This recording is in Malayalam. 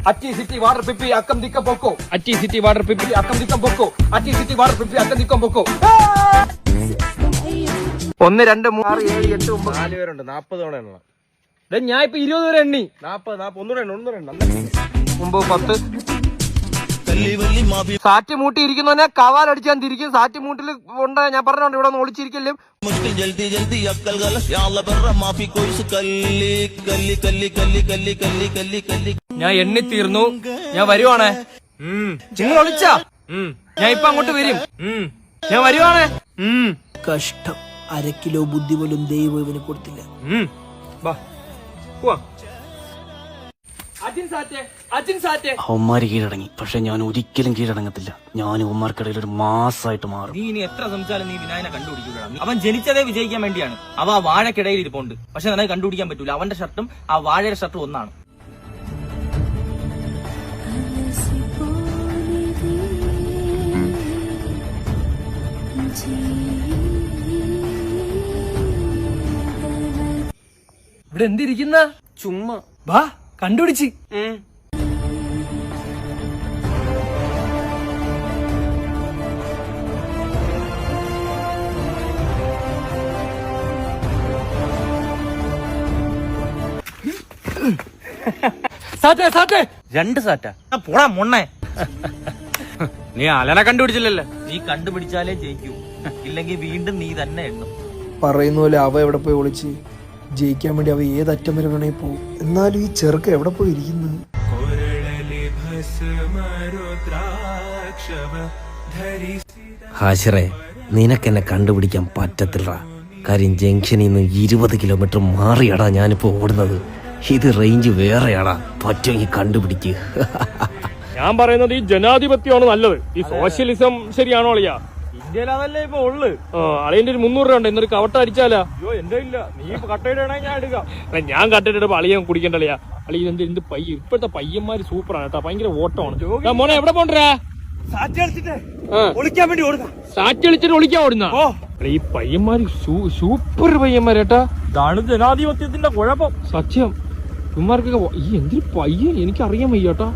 അറ്റി സിറ്റി വാട്ടർ പിപ്പി അക്കം ദിക്കം പൊക്കോ. അറ്റി സിറ്റി വാട്ടർ പിപ്പി അക്കം ദിക്കം പൊക്കോ. അറ്റി സിറ്റി വാട്ടർ പിപ്പി അക്കം ദിക്കം പൊക്കോ. 1 2 3 6 7 8 9 4 പേരുണ്ട്. 40 തവണ എണ്ണണം. ഞാൻ ഇപ്പൊ 20 വരെ എണ്ണി. 40 ഒന്നുകൂടെ എണ്ണ 9 10. സാറ്റ് മൂട്ടി ഇരിക്കുന്നവനെ കവാലടിച്ചാൻ തിരിക്കും. സാറ്റ് മൂട്ടിൽ ഉണ്ട്. ഞാൻ പറഞ്ഞോണ്ട് ഇവിടെ ഒന്ന് ഒളിച്ചിരിക്കലും. ഞാൻ എണ്ണി തീർന്നു. ഞാൻ വരുവാണേ. നിങ്ങൾ ഒളിച്ചാ ഞാൻ ഇപ്പൊ അങ്ങോട്ട് വരും. ഞാൻ വരുവാണേ. കഷ്ടം. 1/2 കിലോ ബുദ്ധി പോലും ദൈവം ഇവന് കൊടുത്തില്ല. അവന്മാര് കീഴടങ്ങി. പക്ഷെ ഞാൻ ഒരിക്കലും കീഴടങ്ങത്തില്ല. ഞാൻ അവന്മാർക്കിടയിൽ ഒരു മാസമായിട്ട് മാറും. നീ ഇനി എത്ര ശ്രമിച്ചാലും നീ വിനായനെ കണ്ടുപിടിക്കൂല. അവൻ ജനിച്ചതേ വിജയിക്കാൻ വേണ്ടിയാണ്. അവ ആ വാഴക്കിടയിൽ ഇരിപ്പുണ്ട്. പക്ഷെ നിനക്ക് കണ്ടുപിടിക്കാൻ പറ്റൂല. അവന്റെ ഷർട്ടും ആ വാഴയുടെ ഷർട്ടും ഒന്നാണ്. ഇവിടെ എന്തിരിക്കുന്ന ചുമ്മാ വാ കണ്ടുപിടിച്ച്. സാറ്റേ 2 സാറ്റാ. പോടാ മൊണ്ണേ. നീ അലനെ കണ്ടുപിടിച്ചില്ലല്ലോ. നീ കണ്ടുപിടിച്ചാലേ ജയിക്കൂ. ഇല്ലെങ്കിൽ വീണ്ടും നീ തന്നെ എണ്ണും. പറയുന്ന പോലെ അവ എവിടെ പോയി ഒളിച്ച് ജയിക്കാൻ വേണ്ടി അവ ഏതറ്റം വരെ വേണേ പോവും. എന്നാലും ഈ ചെറുക്ക എവിടെ പോയി ഇരിക്കുന്നു? ഹാഷിറെ, നിനക്കെന്നെ കണ്ടുപിടിക്കാൻ പറ്റത്തില്ല. കാര്യം ജംഗ്ഷനിൽ നിന്ന് 20 കിലോമീറ്റർ മാറിയാടാ ഞാനിപ്പോ ഓടുന്നത്. ഇത് റേഞ്ച് വേറെയാടാ. പറ്റുമെങ്കിൽ കണ്ടുപിടിക്ക്. ഞാൻ പറയുന്നത് ഈ ജനാധിപത്യമാണ് നല്ലത്. ഈ സോഷ്യലിസം ശരിയാണോ അളിയാ? ഇന്ത്യയിൽ അതല്ലേ ഇപ്പൊ ഉള്ളു. അളിയന്റെ ഒരു 300 രൂപ ഉണ്ട്. എന്നൊരു കവട്ട അടിച്ചാലാ? അയ്യോ എന്റെ ഇല്ല. നീ കട്ടയിടാണെങ്കിൽ ഞാൻ എടുക്കാം. ഞാൻ കട്ടിട്ട് അളിയാൻ കുടിക്കണ്ടല്ലയാ. അളി എന്ത് പയ്യ. ഇപ്പോഴത്തെ പയ്യന്മാര് സൂപ്പറാണ് കേട്ടോ. ഭയങ്കര ഓട്ടമാണ്. മോനെ എവിടെ പോണ്ടാ? സാറ്റ് കളിച്ചിട്ട് ഒളിക്കാൻ വേണ്ടി ഓടുക. സാറ്റ് കളിച്ചിട്ട് ഒളിക്കാൻ ഓടുന്ന ഈ പയ്യന്മാര് സൂപ്പർ പയ്യന്മാരേട്ടാ. ഇതാണ് ജനാധിപത്യത്തിന്റെ കുഴപ്പം. സത്യം. ഇവന്മാർക്കൊക്കെ ഈ എന്തൊരു പയ്യൻ എനിക്കറിയാൻ വയ്യാട്ടാ.